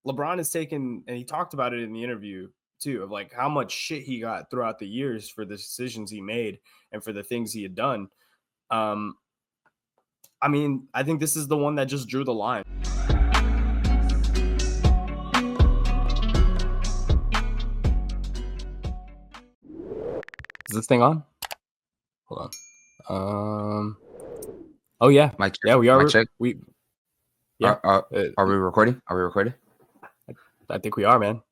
LeBron has taken, and he talked about it in the interview too, of like how much shit he got throughout the years for the decisions he made and for the things he had done. Um, I mean, I think this is the one that just drew the line. Is this thing on? Hold on. Oh yeah, Mic check. yeah, we Mic are. check. We yeah. Are we recording? Are we recording? I think we are, man.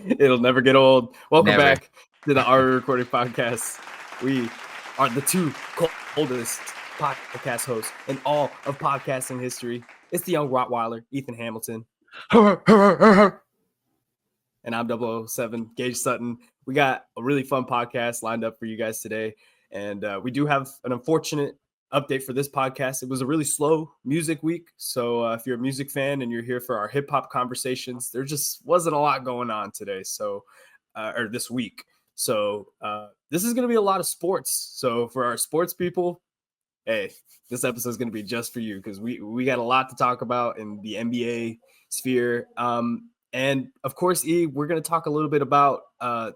It'll never get old. Welcome Never. back to the Our Recording Podcast. We are the two coldest podcast hosts in all of podcasting history. It's the young Rottweiler, Ethan Hamilton. And I'm 007, Gage Sutton. We got a really fun podcast lined up for you guys today. And we do have an unfortunate update for this podcast. It was a really slow music week. So if you're a music fan and you're here for our hip hop conversations, there just wasn't a lot going on today. So, or this week. So this is going to be a lot of sports. So for our sports people, hey, this episode is going to be just for you because we got a lot to talk about in the NBA sphere. And of course, we're going to talk a little bit about, I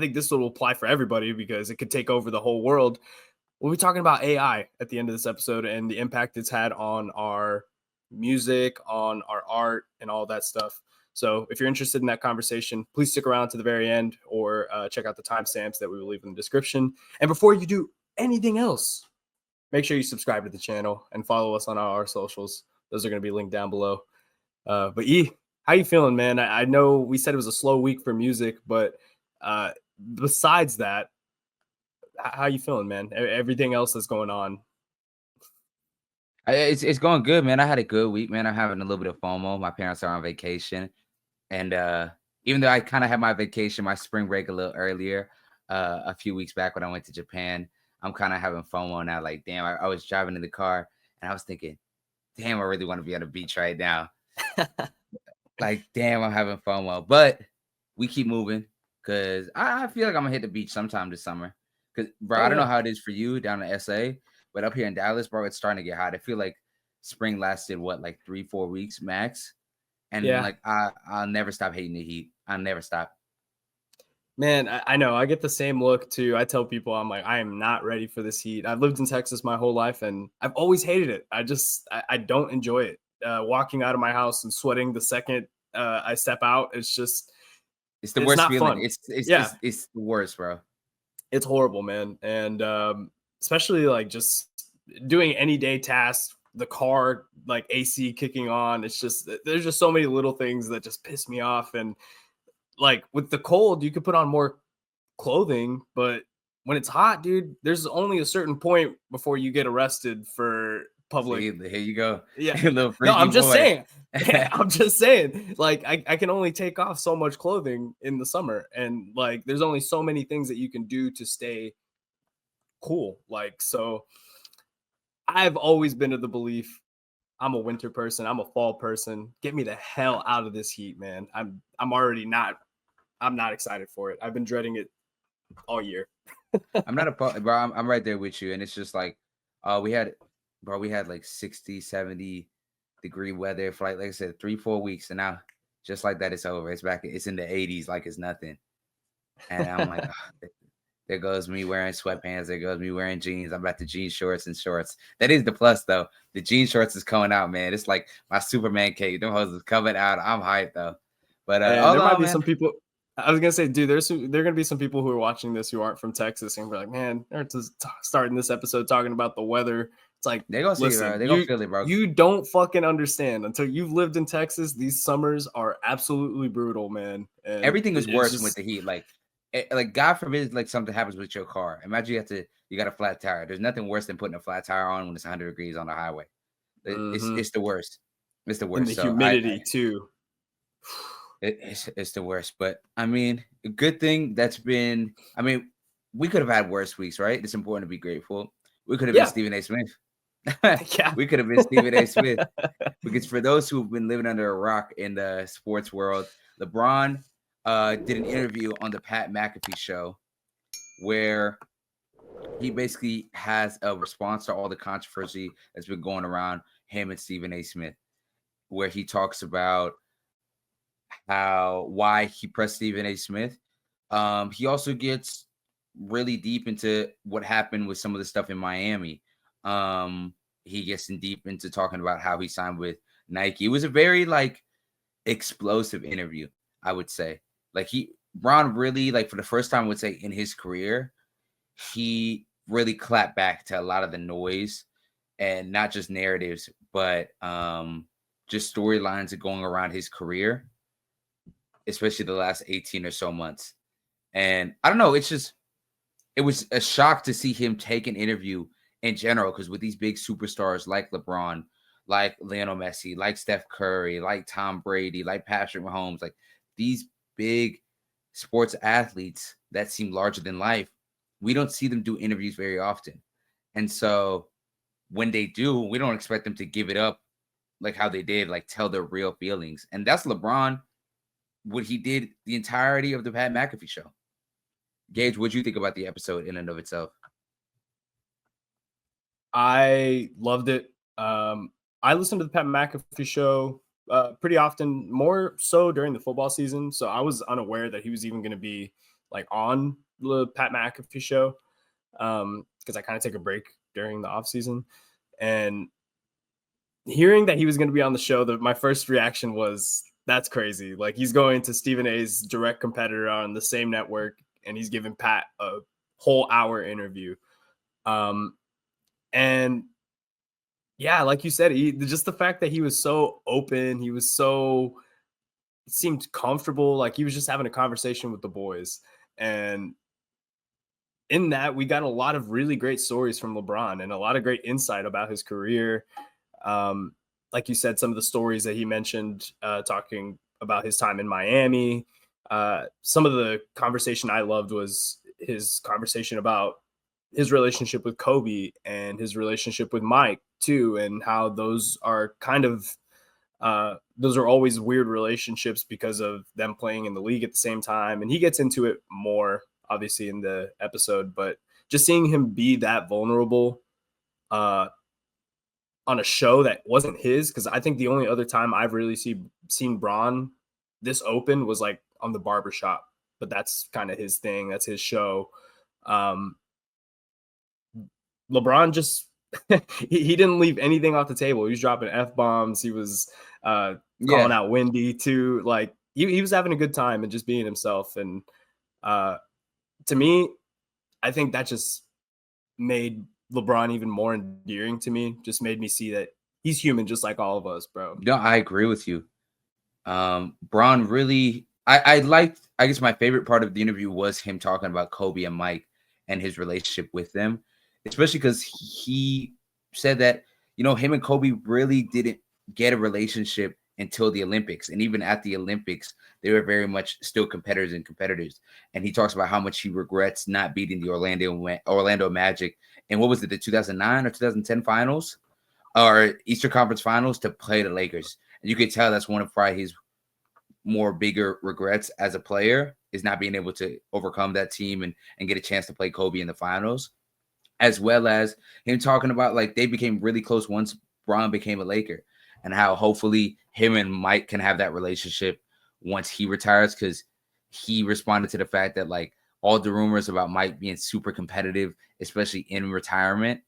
think this will apply for everybody because it could take over the whole world. We'll be talking about AI at the end of this episode and the impact it's had on our music, on our art, and all that stuff. So if you're interested in that conversation, please stick around to the very end or check out the timestamps that we will leave in the description. And before you do anything else, make sure you subscribe to the channel and follow us on our socials. Those are going to be linked down below. But how you feeling, man? I know we said it was a slow week for music, but besides that, how you feeling, man? Everything else that's going on. It's going good, man. I had a good week, man. I'm having a little bit of FOMO. My parents are on vacation, and even though I kind of had my vacation, my spring break a little earlier, a few weeks back when I went to Japan, I'm kind of having FOMO now. Like, damn, I was driving in the car and I was thinking, damn, I really want to be on the beach right now. Like, damn, I'm having FOMO, but we keep moving because I feel like I'm gonna hit the beach sometime this summer. Because, bro, I don't know how it is for you down in SA, but up here in Dallas, bro, it's starting to get hot. I feel like spring lasted like 3-4 weeks max, and like I'll never stop hating the heat. I'll never stop. Man, I know. I get the same look too. I tell people, I'm like, I am not ready for this heat. I've lived in Texas my whole life, and I've always hated it. I don't enjoy it. Walking out of my house and sweating the second I step out, it's the worst not feeling. Fun. It's the worst, bro. It's horrible, man. And especially like just doing any day tasks, the car, like AC kicking on. It's just, there's just so many little things that just piss me off. And like with the cold, you could put on more clothing, but when it's hot, dude, there's only a certain point before you get arrested for public. See, here you go. Yeah. No, I'm just saying. I'm just saying. Like, I can only take off so much clothing in the summer, and like, there's only so many things that you can do to stay cool. Like, so I've always been of the belief I'm a winter person. I'm a fall person. Get me the hell out of this heat, man. I'm not excited for it. I've been dreading it all year. I'm not bro. I'm right there with you. And it's just like, we had like 60, 70 degree weather for like I said, 3-4 weeks. And now just like that, it's over. It's back. It's in the 80s. Like it's nothing. And I'm like, oh, there goes me wearing sweatpants. There goes me wearing jeans. I'm back to jean shorts and shorts. That is the plus though. The jean shorts is coming out, man. It's like my Superman cape. Them hoses coming out. I'm hyped though. But there might be some people. I was gonna say, dude, there are gonna be some people who are watching this who aren't from Texas and be like, man, they're just starting this episode talking about the weather. It's like, they're gonna see it, bro. They're gonna feel it, bro. You don't fucking understand until you've lived in Texas. These summers are absolutely brutal, man. And everything is worse with the heat. Like God forbid, like something happens with your car. Imagine you got a flat tire. There's nothing worse than putting a flat tire on when it's 100 degrees on the highway. It's the worst. It's the worst. And the humidity too. It's the worst. But I mean, a good thing that's been. I mean, we could have had worse weeks, right? It's important to be grateful. We could have been Stephen A. Smith. We could have been Stephen A. Smith. Because for those who've been living under a rock in the sports world, LeBron did an interview on the Pat McAfee show where he basically has a response to all the controversy that's been going around him and Stephen A. Smith. where he talks about why he pressed Stephen A. Smith. He also gets really deep into what happened with some of the stuff in Miami. He gets in deep into talking about how he signed with Nike. It was a very like explosive interview, I would say. Like Bron really, like for the first time, I would say in his career, he really clapped back to a lot of the noise and not just narratives, but just storylines that going around his career, especially the last 18 or so months. And I don't know, it was a shock to see him take an interview in general, because with these big superstars like LeBron, like Lionel Messi, like Steph Curry, like Tom Brady, like Patrick Mahomes, like these big sports athletes that seem larger than life, we don't see them do interviews very often. And so when they do, we don't expect them to give it up like how they did, like tell their real feelings. And that's LeBron, what he did the entirety of the Pat McAfee show. Gage, what do you think about the episode in and of itself? I loved it. I listened to the Pat McAfee show pretty often, more so during the football season. So I was unaware that he was even going to be like on the Pat McAfee show, because I kind of take a break during the off season. And hearing that he was going to be on the show, my first reaction was, that's crazy. Like, he's going to Stephen A's direct competitor on the same network, and he's giving Pat a whole hour interview. And yeah, like you said, just the fact that he was so open, it seemed comfortable, like he was just having a conversation with the boys. And in that, we got a lot of really great stories from LeBron and a lot of great insight about his career. Like you said, some of the stories that he mentioned, talking about his time in Miami. Some of the conversation I loved was his conversation about his relationship with Kobe and his relationship with Mike too, and how those are those are always weird relationships because of them playing in the league at the same time. And he gets into it more, obviously, in the episode, but just seeing him be that vulnerable on a show that wasn't his, because I think the only other time I've really seen Bron this open was like on the barbershop, but that's kind of his thing. That's his show. LeBron just he didn't leave anything off the table. He was dropping F-bombs. He was calling out Wendy too. Like he was having a good time and just being himself. And to me, I think that just made LeBron even more endearing to me. Just made me see that he's human just like all of us, bro. No, I agree with you. Bron really, I liked, I guess my favorite part of the interview was him talking about Kobe and Mike and his relationship with them, especially because he said that, you know, him and Kobe really didn't get a relationship until the Olympics. And even at the Olympics, they were very much still competitors. And he talks about how much he regrets not beating the Orlando Magic. And what was it, the 2009 or 2010 finals or Eastern Conference finals to play the Lakers? And you could tell that's one of probably his more bigger regrets as a player, is not being able to overcome that team and get a chance to play Kobe in the finals, as well as him talking about like they became really close once Bron became a Laker, and how hopefully him and Mike can have that relationship once he retires, because he responded to the fact that like all the rumors about Mike being super competitive, especially in retirement,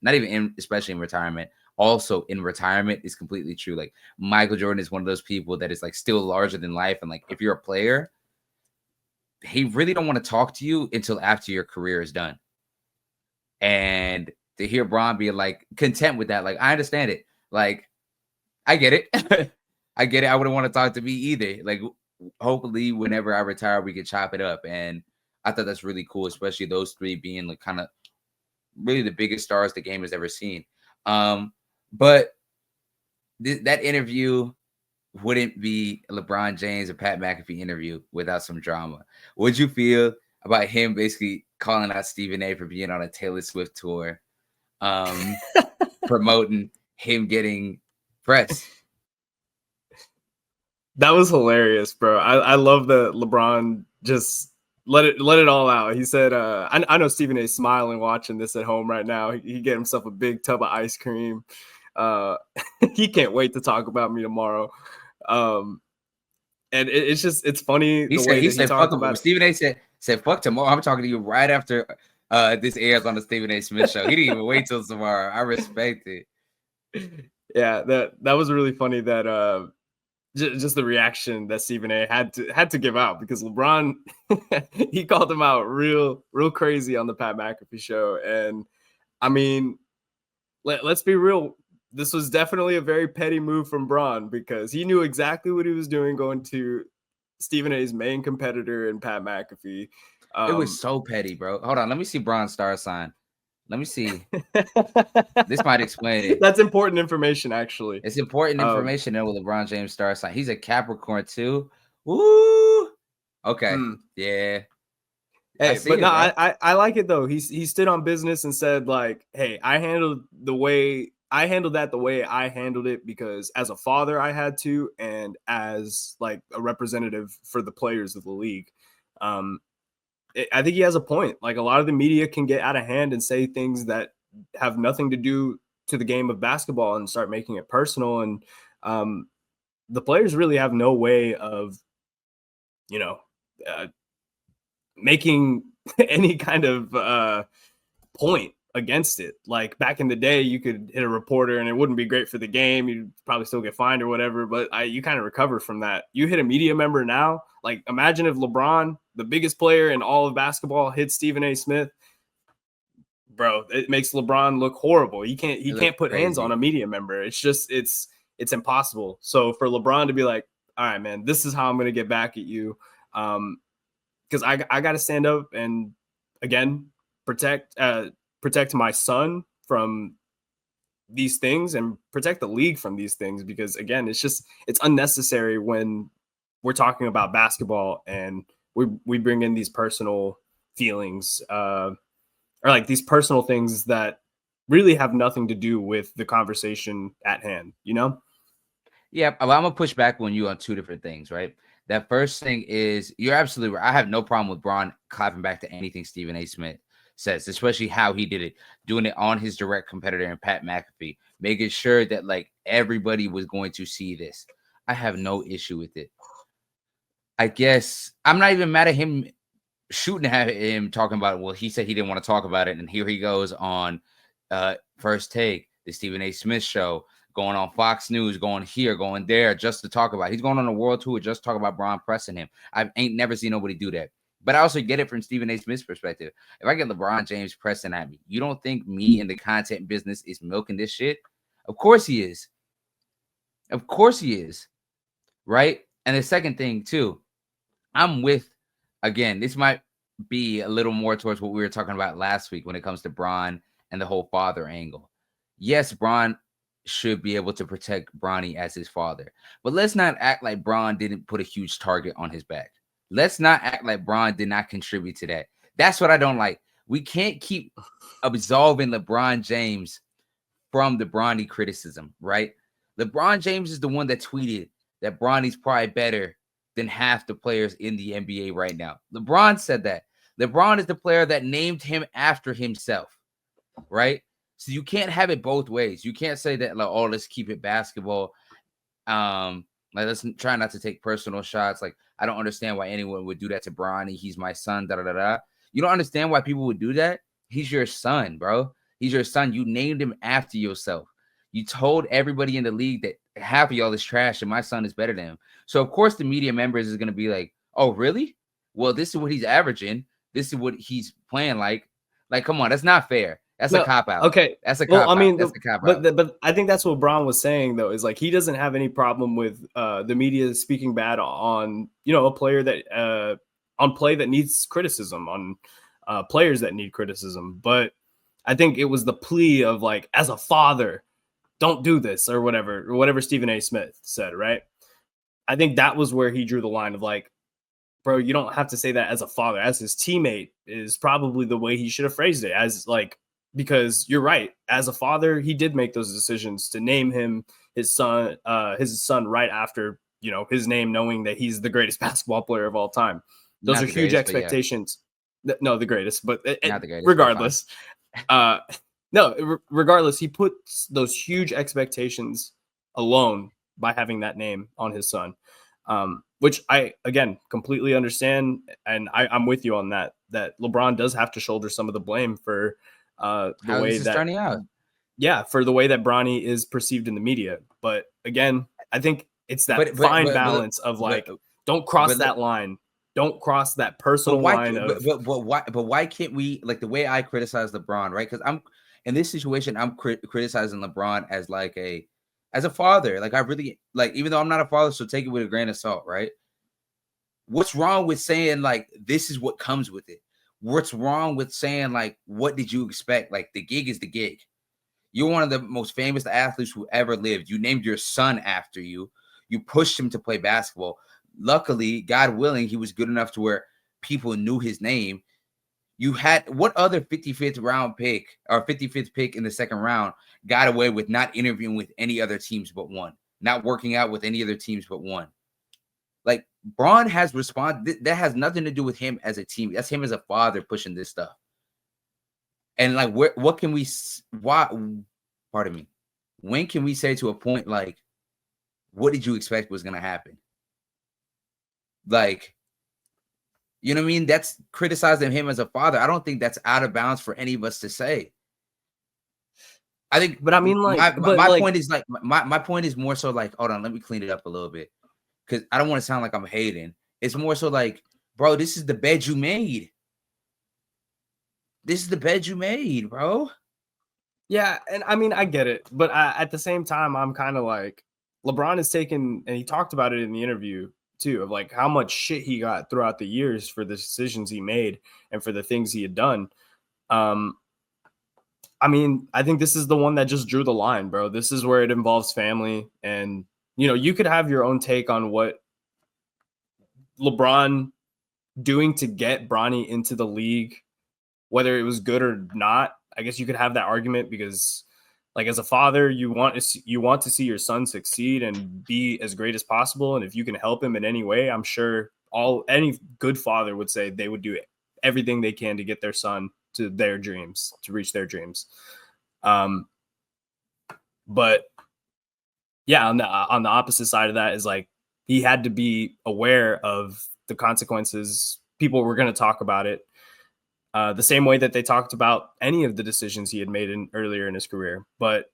especially in retirement, also in retirement, is completely true. Like Michael Jordan is one of those people that is like still larger than life. And like, if you're a player, he really don't want to talk to you until after your career is done. And to hear Bron be like content with that, like, I understand it. Like, I get it. I get it. I wouldn't want to talk to me either. Like, hopefully whenever I retire, we can chop it up. And I thought that's really cool, especially those three being like kind of really the biggest stars the game has ever seen. But that interview wouldn't be a LeBron James or Pat McAfee interview without some drama. What'd you feel about him basically calling out Stephen A for being on a Taylor Swift tour, promoting him getting press? That was hilarious, bro. I love that LeBron just let it all out. He said, I know Stephen A's smiling watching this at home right now. He get himself a big tub of ice cream. He can't wait to talk about me tomorrow. And it's funny He the way that he said talked fuck about him. it. Stephen A. said fuck tomorrow. I'm talking to you right after this airs on the Stephen A. Smith show. He didn't even wait till tomorrow. I respect it. Yeah, that was really funny that just the reaction that Stephen A had to give out, because LeBron he called him out real crazy on the Pat McAfee show. And I mean, let's be real, this was definitely a very petty move from Bron, because he knew exactly what he was doing going to Stephen A's main competitor in Pat McAfee. It was so petty, bro. Hold on, let me see Bron's star sign. Let me see. This might explain it. That's important information, actually. It's important information to know with LeBron James star sign. He's a Capricorn too. Woo! Okay. Yeah. Hey, but no, I like it though. He stood on business and said, like, hey, I handled that the way I handled it, because as a father I had to, and as like a representative for the players of the league. I think he has a point. Like, a lot of the media can get out of hand and say things that have nothing to do to the game of basketball and start making it personal. And the players really have no way of, making any kind of point against it. Like, back in the day, you could hit a reporter and it wouldn't be great for the game. You'd probably still get fined or whatever, but you kind of recover from that. You hit a media member now. Like, imagine if LeBron, the biggest player in all of basketball, hits Stephen A. Smith. Bro, it makes LeBron look horrible. He can't put hands on a media member. It's just it's impossible. So for LeBron to be like, all right, man, this is how I'm gonna get back at you. Because I got to stand up and, again, protect my son from these things and protect the league from these things, because, again, it's unnecessary when we're talking about basketball and we bring in these personal feelings, or like these personal things that really have nothing to do with the conversation at hand, Yeah, I'm gonna push back on you on two different things, right? That first thing is, you're absolutely right. I have no problem with Bron clapping back to anything Stephen A. Smith says, especially how he did it, doing it on his direct competitor and Pat McAfee, making sure that like everybody was going to see this. I have no issue with it. I guess I'm not even mad at him shooting at him, talking about, well, he said he didn't want to talk about it, and here he goes on First Take, the Stephen A. Smith show, going on Fox News, going here, going there, just to talk about it. He's going on a world tour just to talk about Bron pressing him. I ain't never seen nobody do that. But I also get it from Stephen A. Smith's perspective. If I get LeBron James pressing at me, you don't think me in the content business is milking this shit? Of course he is. Of course he is. Right? And the second thing, too, I'm with, again, this might be a little more towards what we were talking about last week when it comes to Bron and the whole father angle. Yes, Bron should be able to protect Bronny as his father, but let's not act like Bron didn't put a huge target on his back. Let's not act like Bron did not contribute to that. That's what I don't like. We can't keep absolving LeBron James from the Bronny criticism, right? LeBron James is the one that tweeted that Bronny's probably better than half the players in the NBA right now. LeBron said that. LeBron is the player that named him after himself, right? So you can't have it both ways. You can't say that, like, oh, let's keep it basketball. Like, let's try not to take personal shots. Like, I don't understand why anyone would do that to Bronny. He's my son, da-da-da-da. You don't understand why people would do that? He's your son, bro. He's your son. You named him after yourself. You told everybody in the league that half of y'all is trash and my son is better than him. So, of course, the media members is going to be like, oh, really? Well, this is what he's averaging. This is what he's playing like. Like, come on. That's not fair. That's a cop-out. Okay. That's a cop-out. I mean, that's a cop-out. But I think that's what Bron was saying, though, is like he doesn't have any problem with the media speaking bad on, a player that on play that needs criticism, on players that need criticism. But I think it was the plea of, like, as a father, don't do this, or whatever Stephen A. Smith said, right? I think that was where he drew the line of, like, bro, you don't have to say that as a father. As his teammate is probably the way he should have phrased it, as, like, because you're right. As a father, he did make those decisions to name him his son right after, his name, knowing that he's the greatest basketball player of all time. Those are huge expectations. Yeah. No, the greatest, but not the greatest, regardless. No, regardless, he puts those huge expectations alone by having that name on his son, which I, again, completely understand. And I'm with you on that, that LeBron does have to shoulder some of the blame for the How way this is that, turning out. yeah, for the way that Bronny is perceived in the media. But again, I think it's that fine balance of like, don't cross that line. Don't cross that personal line of. But why can't we, like, the way I criticize LeBron, right? Because I'm in this situation, I'm criticizing LeBron as like as a father. Like, I really, like, even though I'm not a father, so take it with a grain of salt, right? What's wrong with saying like this is what comes with it? What's wrong with saying like what did you expect? Like, the gig is the gig. You're one of the most famous athletes who ever lived. You named your son after you. You pushed him to play basketball. Luckily, God willing, he was good enough to where people knew his name. You had what other 55th round pick or 55th pick in the second round got away with not interviewing with any other teams but one, not working out with any other teams but one? Like, Braun has responded. That has nothing to do with him as a team. That's him as a father pushing this stuff. And like, what can we? Why? Pardon me. When can we say to a point like, what did you expect was going to happen? Like, you know what I mean? That's criticizing him as a father. I don't think that's out of bounds for any of us to say. I think, But I mean, like, my point is like, my point is more so like, hold on, let me clean it up a little bit, because I don't want to sound like I'm hating. It's more so like, bro, this is the bed you made. This is the bed you made, bro. Yeah, and I mean, I get it, but at the same time, I'm kind of like, LeBron has taken, and he talked about it in the interview too, of like how much shit he got throughout the years for the decisions he made and for the things he had done. Um, I mean, I think this is the one that just drew the line, bro. This is where it involves family, and you could have your own take on what LeBron doing to get Bronny into the league, whether it was good or not. I guess you could have that argument because, like, as a father, you want to see your son succeed and be as great as possible. And if you can help him in any way, I'm sure any good father would say they would do everything they can to get their son to their dreams, to reach their dreams. But yeah, on the opposite side of that is like he had to be aware of the consequences. People were going to talk about it. The same way that they talked about any of the decisions he had made earlier in his career. But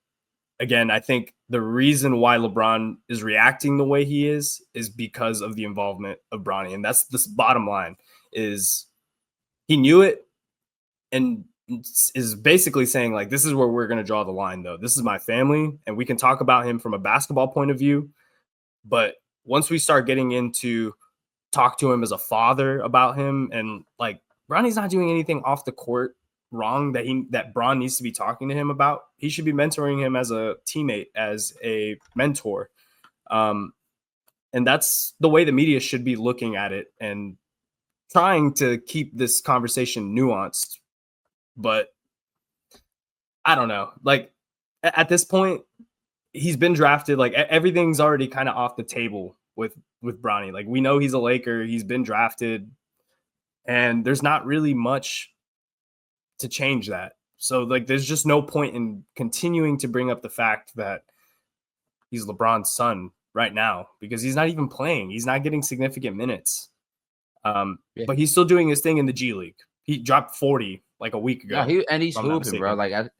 again, I think the reason why LeBron is reacting the way he is because of the involvement of Bronny. And that's the bottom line, is he knew it and is basically saying, like, this is where we're going to draw the line, though. This is my family, and we can talk about him from a basketball point of view. But once we start getting into talk to him as a father about him, and like, Bronny's not doing anything off the court wrong that Bron needs to be talking to him about. He should be mentoring him as a teammate, as a mentor. And that's the way the media should be looking at it and trying to keep this conversation nuanced. But I don't know. Like, at this point, he's been drafted. Like, everything's already kind of off the table with Bronny. Like, we know he's a Laker. He's been drafted. And there's not really much to change that. So, like, there's just no point in continuing to bring up the fact that he's LeBron's son right now, because he's not even playing. He's not getting significant minutes. But he's still doing his thing in the G League. He dropped 40 like a week ago. No, he's hooping, bro. Like,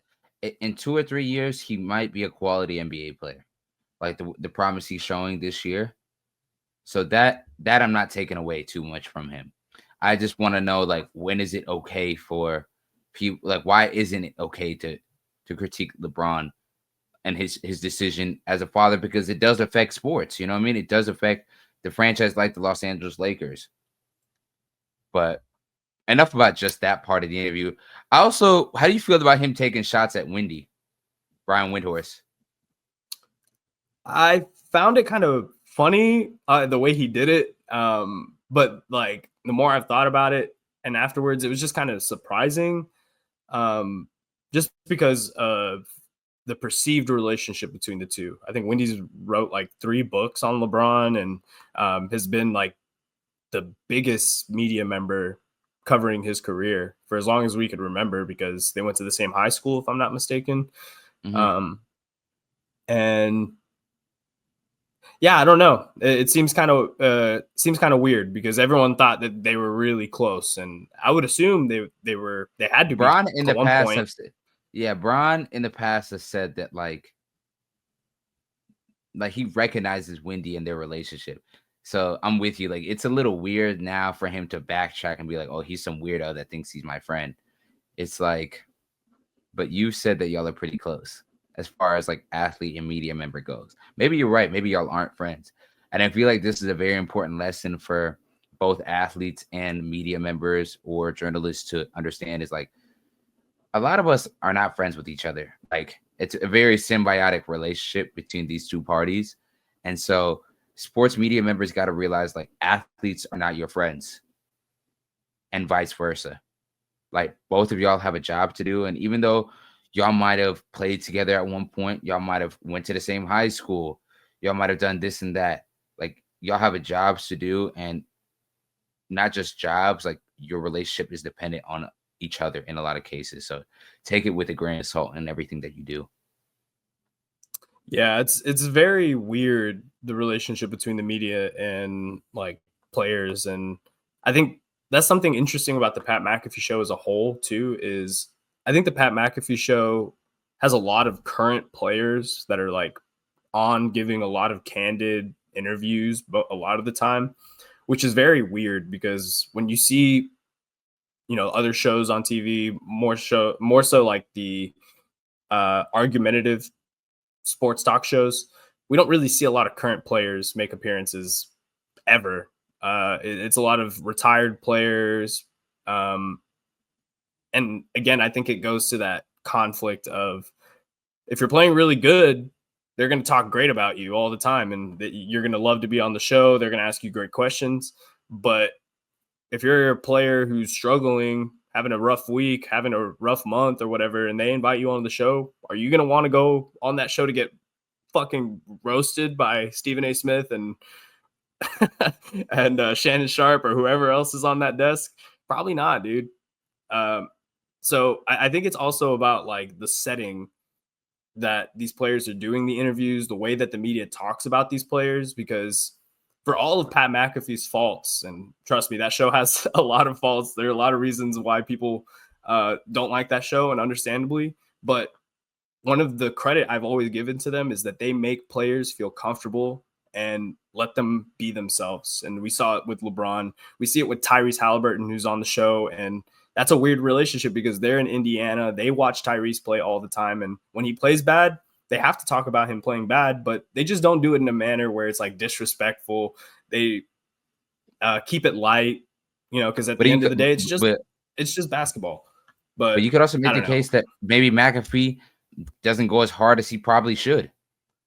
in 2 or 3 years, he might be a quality NBA player. Like the promise he's showing this year. So that I'm not taking away too much from him. I just want to know, like, when is it okay for people? Like, why isn't it okay to critique LeBron and his decision as a father? Because it does affect sports. You know what I mean? It does affect the franchise like the Los Angeles Lakers. But enough about just that part of the interview. How do you feel about him taking shots at Brian Windhorst? I found it kind of funny the way he did it. But like, the more I've thought about it and afterwards, it was just kind of surprising. Just because of the perceived relationship between the two. I think Wendy's wrote like 3 books on LeBron and has been like the biggest media member covering his career for as long as we could remember, because they went to the same high school, if I'm not mistaken. Mhm. And yeah, I don't know. It seems kind of weird because everyone thought that they were really close, and I would assume they had to be Bron in at the one past point. have said, yeah, Bron in the past has said that like he recognizes Wendy in their relationship. So I'm with you. Like, it's a little weird now for him to backtrack and be like, oh, he's some weirdo that thinks he's my friend. It's like, but you said that y'all are pretty close as far as like athlete and media member goes. Maybe you're right. Maybe y'all aren't friends. And I feel like this is a very important lesson for both athletes and media members or journalists to understand, is like, a lot of us are not friends with each other. Like, it's a very symbiotic relationship between these two parties. And so sports media members got to realize like athletes are not your friends and vice versa. Like, both of y'all have a job to do. And even though y'all might have played together at one point, y'all might have went to the same high school, y'all might have done this and that. Like, y'all have a jobs to do, and not just jobs, like your relationship is dependent on each other in a lot of cases. So take it with a grain of salt in everything that you do. Yeah, it's very weird, the relationship between the media and like players. And I think that's something interesting about the Pat McAfee show as a whole too, is I think the Pat McAfee show has a lot of current players that are like on giving a lot of candid interviews, but a lot of the time, which is very weird because when you see, other shows on TV, more so like the argumentative sports talk shows, we don't really see a lot of current players make appearances ever. It's a lot of retired players. And again, I think it goes to that conflict of, if you're playing really good, they're going to talk great about you all the time, and you're going to love to be on the show. They're going to ask you great questions. But if you're a player who's struggling, having a rough week, having a rough month or whatever, and they invite you on the show, are you going to want to go on that show to get fucking roasted by Stephen A. Smith and and Shannon Sharp or whoever else is on that desk? Probably not, dude. So I think it's also about like the setting that these players are doing the interviews, the way that the media talks about these players, because for all of Pat McAfee's faults, and trust me, that show has a lot of faults. There are a lot of reasons why people don't like that show, and understandably, but one of the credit I've always given to them is that they make players feel comfortable and let them be themselves. And we saw it with LeBron. We see it with Tyrese Halliburton, who's on the show. And that's a weird relationship because they're in Indiana. They watch Tyrese play all the time. And when he plays bad, they have to talk about him playing bad, but they just don't do it in a manner where it's like disrespectful. They keep it light, because at the end of the day, it's just basketball. But you could also make I the don't know. case that maybe McAfee doesn't go as hard as he probably should.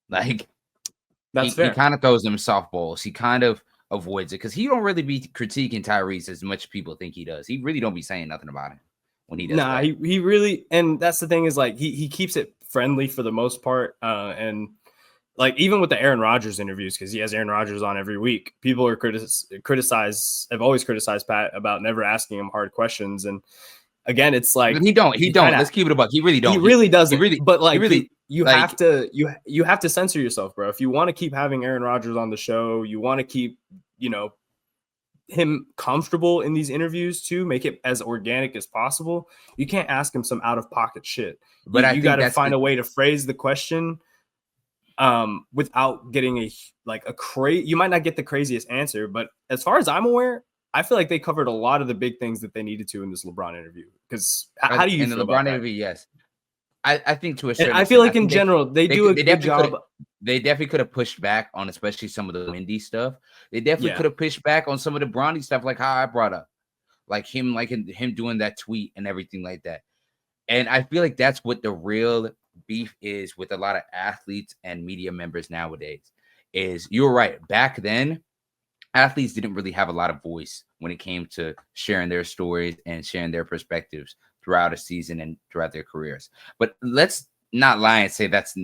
Like, That's he fair. kind of throws them softballs. He kind of avoids it because he don't really be critiquing Tyrese as much people think he does. He really don't be saying nothing about him when he does. Nah, he really, and that's the thing is like he keeps it friendly for the most part. And like even with the Aaron Rodgers interviews, because he has Aaron Rodgers on every week, people are have always criticized Pat about never asking him hard questions. And again, it's like he don't. Let's keep it a buck. He really don't. He really doesn't. But like you like, have to you have to censor yourself, bro. If you want to keep having Aaron Rodgers on the show, you want to keep him comfortable in these interviews too, make it as organic as possible. You can't ask him some out of pocket shit. But you got to find a way to phrase the question without getting you might not get the craziest answer, but as far as I'm aware, I feel like they covered a lot of the big things that they needed to in this LeBron interview. Because how do you feel about that? Interview? Yes, I think to a certain extent, I feel like in general they do a good job. They definitely could have pushed back on especially some of the Wendy stuff. They definitely could have pushed back on some of the Bronny stuff, like how I brought up, like him doing that tweet and everything like that. And I feel like that's what the real beef is with a lot of athletes and media members nowadays. Is you're right. Back then, athletes didn't really have a lot of voice when it came to sharing their stories and sharing their perspectives throughout a season and throughout their careers. But let's not lie and say that's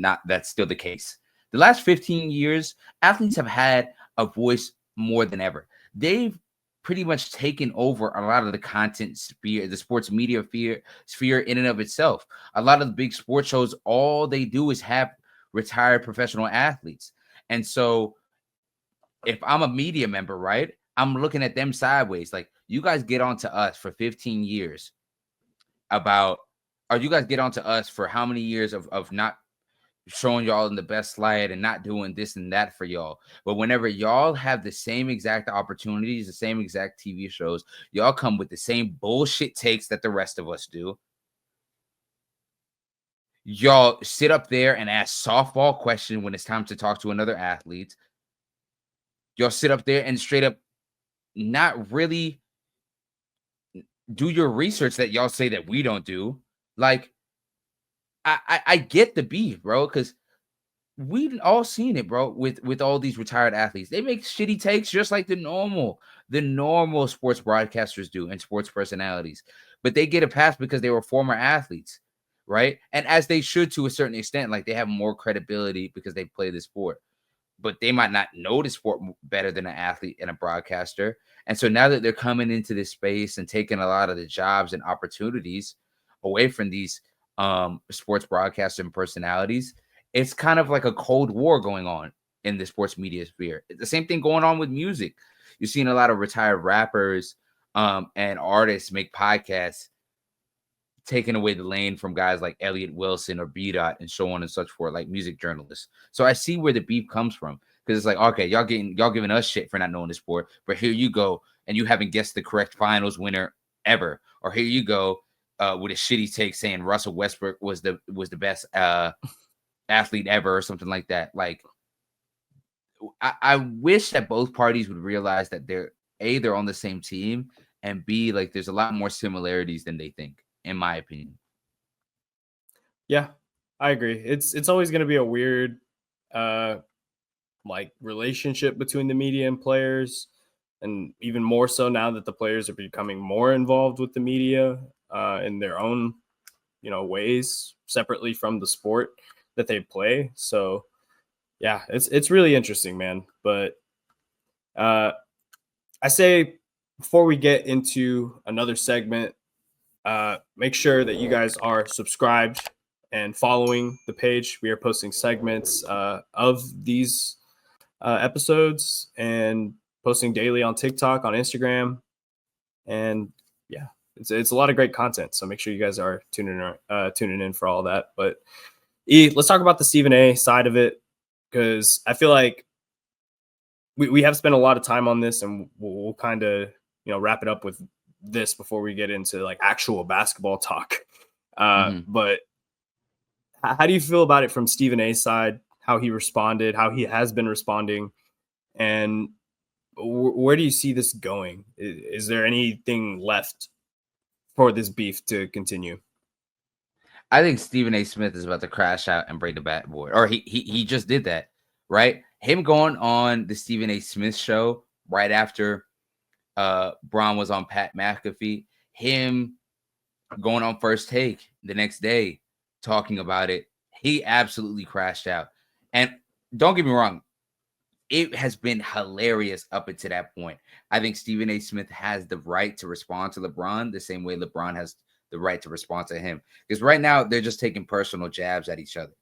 still the case. The last 15 years, athletes have had a voice more than ever. They've pretty much taken over a lot of the content sphere, the sports media sphere in and of itself. A lot of the big sports shows, all they do is have retired professional athletes. And so if I'm a media member, right, I'm looking at them sideways. Like, you guys get on to us for 15 years about, or you guys get on to us for how many years of not showing y'all in the best light and not doing this and that for y'all. But whenever y'all have the same exact opportunities, the same exact TV shows, y'all come with the same bullshit takes that the rest of us do. Y'all sit up there and ask softball questions when it's time to talk to another athlete. Y'all sit up there and straight up not really do your research that y'all say that we don't do. Like, I get the beef, bro, because we've all seen it, bro, with all these retired athletes. They make shitty takes just like the normal sports broadcasters do and sports personalities. But they get a pass because they were former athletes, right? And as they should to a certain extent, like, they have more credibility because they play the sport. But they might not know the sport better than an athlete and a broadcaster. And so now that they're coming into this space and taking a lot of the jobs and opportunities away from these sports broadcasters and personalities, it's kind of like a cold war going on in the sports media sphere. The same thing going on with music. You're seeing a lot of retired rappers and artists make podcasts, taking away the lane from guys like Elliott Wilson or B-Dot and so on and such forth, like music journalists. So I see where the beef comes from, because it's like, okay, y'all giving us shit for not knowing the sport, but here you go and you haven't guessed the correct finals winner ever, or here you go with a shitty take saying Russell Westbrook was the best athlete ever or something like that. Like, I wish that both parties would realize that they're on the same team, and B, like, there's a lot more similarities than they think, in my opinion. Yeah, I agree. It's always going to be a weird like relationship between the media and players, and even more so now that the players are becoming more involved with the media in their own, ways separately from the sport that they play. So yeah, it's really interesting, man. But I say, before we get into another segment, make sure that you guys are subscribed and following the page. We are posting segments of these episodes and posting daily on TikTok, on Instagram, and yeah, it's a lot of great content. So make sure you guys are tuning in for all that. But let's talk about the Stephen A side of it, because I feel like we have spent a lot of time on this, and we'll kind of wrap it up with this before we get into like actual basketball talk. But how do you feel about it from Stephen A's side? How he responded, how he has been responding, and where do you see this going? Is there anything left for this beef to continue? I think Stephen A. Smith is about to crash out and break the backboard, or he just did that, right? Him going on the Stephen A. Smith show right after Bron was on Pat McAfee, him going on First Take the next day talking about it, he absolutely crashed out. And don't get me wrong, it has been hilarious up until that point. I think Stephen A. Smith has the right to respond to LeBron the same way LeBron has the right to respond to him. Because right now, they're just taking personal jabs at each other.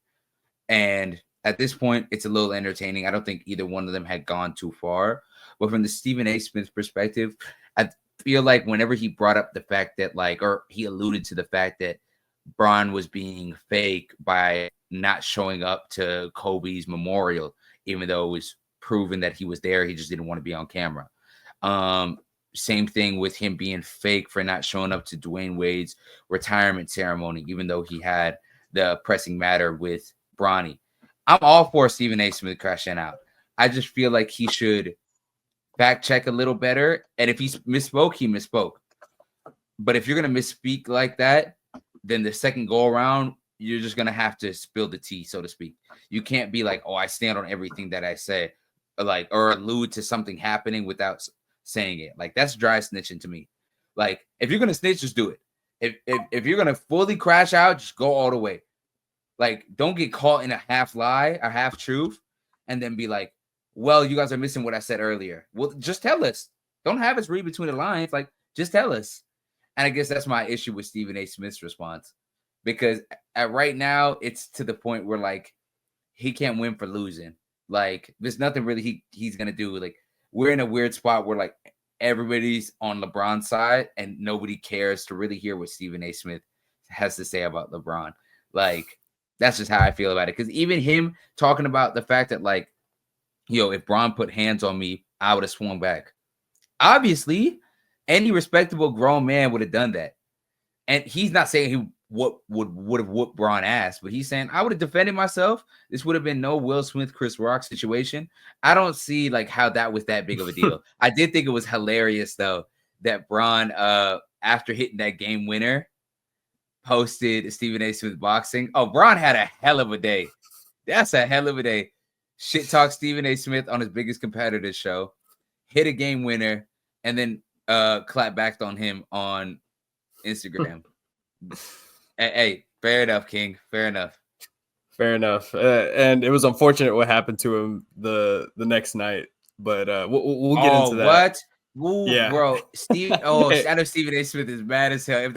And at this point, it's a little entertaining. I don't think either one of them had gone too far. But from the Stephen A. Smith perspective, I feel like whenever he brought up the fact that, like, or he alluded to the fact that Bron was being fake by not showing up to Kobe's memorial, even though it was proven that he was there, he just didn't want to be on camera. Same thing with him being fake for not showing up to Dwayne Wade's retirement ceremony, even though he had the pressing matter with Bronny. I'm all for Stephen A. Smith crashing out. I just feel like he should fact check a little better. And if he misspoke, he misspoke. But if you're going to misspeak like that, then the second go around, you're just going to have to spill the tea, so to speak. You can't be like, oh, I stand on everything that I say, like, or allude to something happening without saying it. Like, that's dry snitching to me. Like, if you're going to snitch, just do it. If you're going to fully crash out, just go all the way. Like, don't get caught in a half lie, a half truth, and then be like, well, you guys are missing what I said earlier. Well, just tell us. Don't have us read between the lines. Like, just tell us. And I guess that's my issue with Stephen A. Smith's response, because right now it's to the point where like he can't win for losing. Like, there's nothing really he's gonna do. Like, we're in a weird spot where like everybody's on LeBron's side and nobody cares to really hear what Stephen A. Smith has to say about LeBron. Like, that's just how I feel about it. Because even him talking about the fact that like, if Bron put hands on me, I would have swung back. Obviously, any respectable grown man would have done that. And he's not saying he would have whooped Bron ass, but he's saying I would have defended myself. This would have been no Will Smith, Chris Rock situation. I don't see like how that was that big of a deal. I did think it was hilarious though that Bron, after hitting that game winner, posted Stephen A. Smith boxing. Oh, Bron had a hell of a day. That's a hell of a day. Shit talk Stephen A. Smith on his biggest competitor show, hit a game winner, and then clap back on him on Instagram. Hey, fair enough, King. Fair enough. And it was unfortunate what happened to him the next night, but we'll get into that. What? Ooh, yeah, bro. Steve. Oh, I know Stephen A. Smith is mad as hell.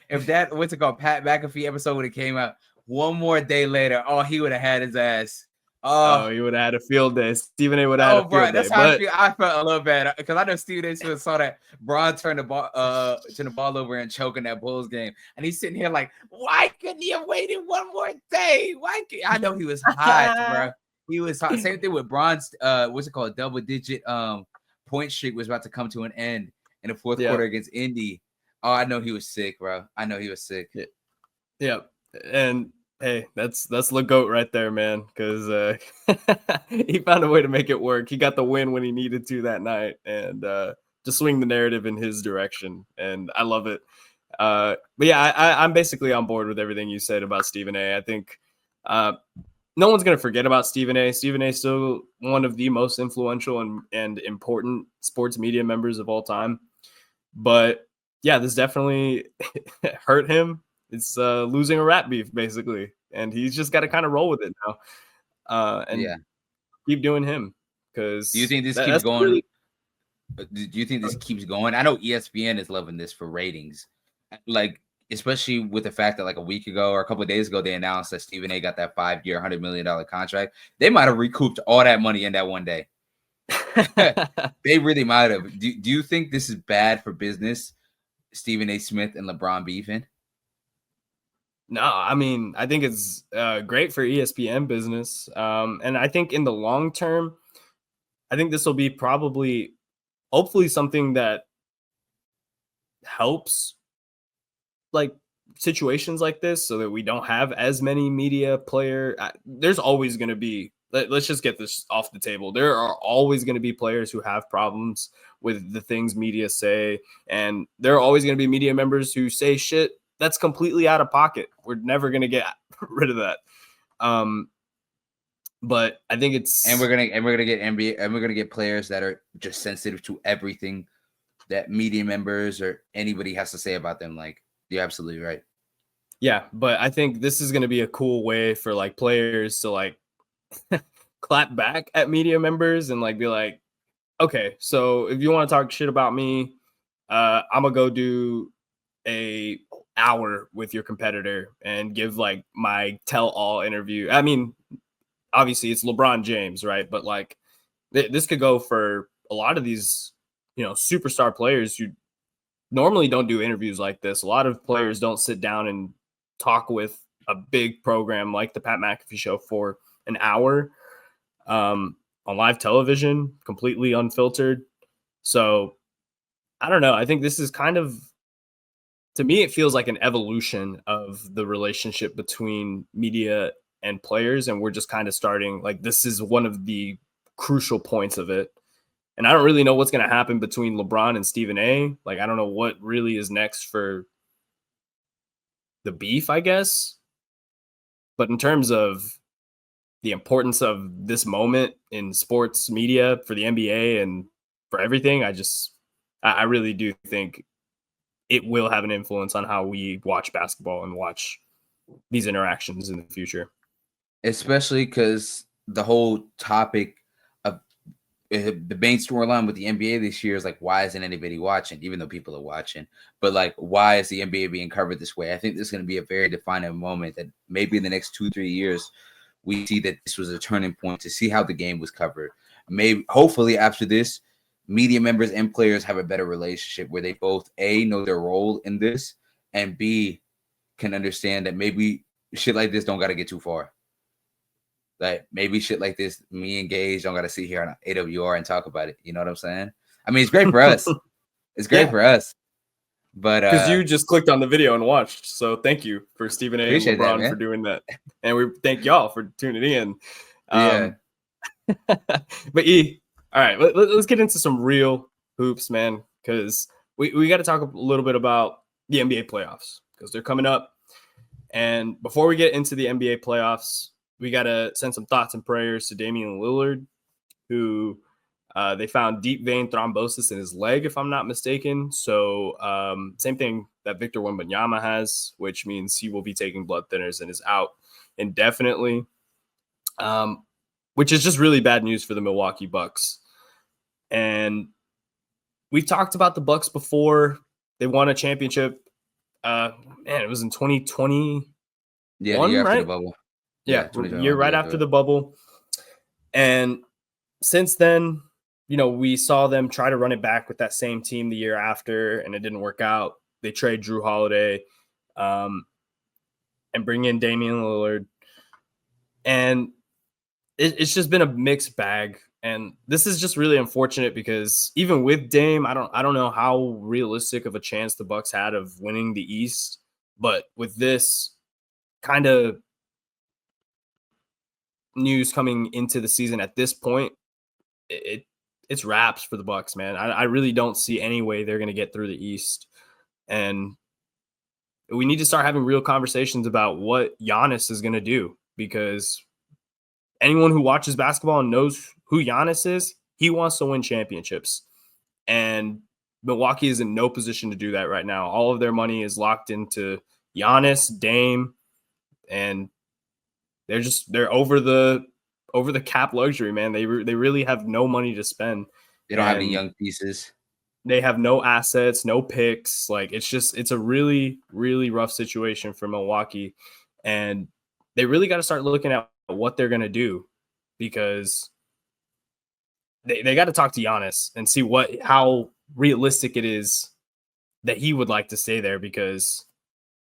If that what's it called, Pat McAfee episode would have came out one more day later, he would have had his ass. Oh, he would have had a field day. Stephen A. would have had a field day. That's how I felt a little bad because I know Stephen A. Smith saw that Bron turn the ball over and choke in that Bulls game, and he's sitting here like, why couldn't he have waited one more day? I know he was hot, bro. He was hot. Same thing with Bron's what's it called? Double-digit point streak was about to come to an end in the fourth quarter against Indy. Oh, I know he was sick, bro. I know he was sick. Yeah. And hey, that's the GOAT right there, man, because he found a way to make it work. He got the win when he needed to that night, and just swing the narrative in his direction, and I love it. But yeah, I'm basically on board with everything you said about Stephen A. I think no one's going to forget about Stephen A. Stephen A. is still one of the most influential and important sports media members of all time. But yeah, this definitely hurt him. It's losing a rap beef, basically. And he's just got to kind of roll with it now. Keep doing him. Because do you think this keeps going? Do you think this keeps going? I know ESPN is loving this for ratings. Like, especially with the fact that like a week ago or a couple of days ago, they announced that Stephen A. got that 5-year, $100 million contract. They might have recouped all that money in that one day. They really might have. Do you think this is bad for business, Stephen A. Smith and LeBron beefing? No, I mean, I think it's great for ESPN business. And I think in the long term, I think this will be hopefully something that helps like situations like this so that we don't have as many media there's always going to be, let's just get this off the table. There are always going to be players who have problems with the things media say. And there are always going to be media members who say shit that's completely out of pocket. We're never going to get rid of that. But I think it's, and we're going to get NBA, and we're going to get players that are just sensitive to everything that media members or anybody has to say about them. Like, you're absolutely right. Yeah, but I think this is going to be a cool way for like players to like clap back at media members and like be like, okay, so if you want to talk shit about me, I'm gonna go do a hour with your competitor and give like my tell-all interview. I mean, obviously it's LeBron James, right? But like this could go for a lot of these, superstar players who normally don't do interviews like this. A lot of players don't sit down and talk with a big program like the Pat McAfee show for an hour on live television, completely unfiltered. So I don't know. I think this is kind of, to me, it feels like an evolution of the relationship between media and players. And we're just kind of starting, like, this is one of the crucial points of it. And I don't really know what's going to happen between LeBron and Stephen A. Like, I don't know what really is next for the beef, I guess. But in terms of the importance of this moment in sports media for the NBA and for everything, I really do think it will have an influence on how we watch basketball and watch these interactions in the future. Especially because the whole topic of the main storyline with the NBA this year is like, why isn't anybody watching? Even though people are watching, but like, why is the NBA being covered this way? I think this is going to be a very defining moment that maybe in the next 2-3 years we see that this was a turning point to see how the game was covered. Maybe, hopefully, after this, media members and players have a better relationship where they both A, know their role in this, and B, can understand that maybe shit like this don't got to get too far. Like maybe shit like this, me and Gage don't got to sit here on AWR and talk about it. You know what I'm saying? I mean, it's great for us. It's great for us. But because you just clicked on the video and watched, so thank you for Stephen A. and LeBron for doing that, and we thank y'all for tuning in. But all right, let's get into some real hoops, man, because we got to talk a little bit about the NBA playoffs because they're coming up. And before we get into the NBA playoffs, we got to send some thoughts and prayers to Damian Lillard, who they found deep vein thrombosis in his leg, if I'm not mistaken. So same thing that Victor Wembanyama has, which means he will be taking blood thinners and is out indefinitely, which is just really bad news for the Milwaukee Bucks. And we've talked about the Bucks before. They won a championship. It was in 2020. Yeah, the year after the bubble. Yeah, year right after the bubble. And since then, we saw them try to run it back with that same team the year after, and it didn't work out. They trade Drew Holiday and bring in Damian Lillard. And it's just been a mixed bag. And this is just really unfortunate because even with Dame, I don't know how realistic of a chance the Bucks had of winning the East. But with this kind of news coming into the season at this point, it's wraps for the Bucks, man. I really don't see any way they're going to get through the East. And we need to start having real conversations about what Giannis is going to do, because anyone who watches basketball and knows who Giannis is, he wants to win championships. And Milwaukee is in no position to do that right now. All of their money is locked into Giannis, Dame, and they're over the cap luxury, man. They really have no money to spend. They don't have any young pieces. They have no assets, no picks. Like it's a really, really rough situation for Milwaukee. And they really got to start looking at what they're going to do, because they got to talk to Giannis and see how realistic it is that he would like to stay there, because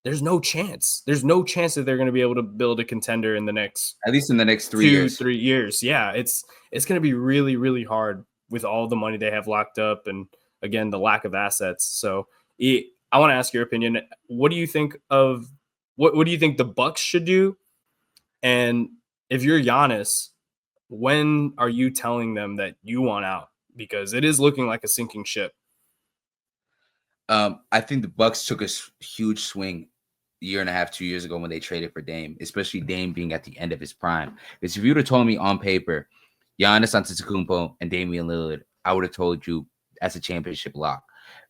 there's no chance. There's no chance that they're going to be able to build a contender in the next, at least in the next 3 years. 3 years. Yeah, it's going to be really, really hard with all the money they have locked up, and again, the lack of assets. So I want to ask your opinion. What do you think of what do you think the Bucks should do? And if you're Giannis, when are you telling them that you want out? Because it is looking like a sinking ship. I think the Bucks took a huge swing a year and a half, 2 years ago when they traded for Dame, especially Dame being at the end of his prime. Because if you would have told me on paper, Giannis Antetokounmpo and Damian Lillard, I would have told you that's a championship lock.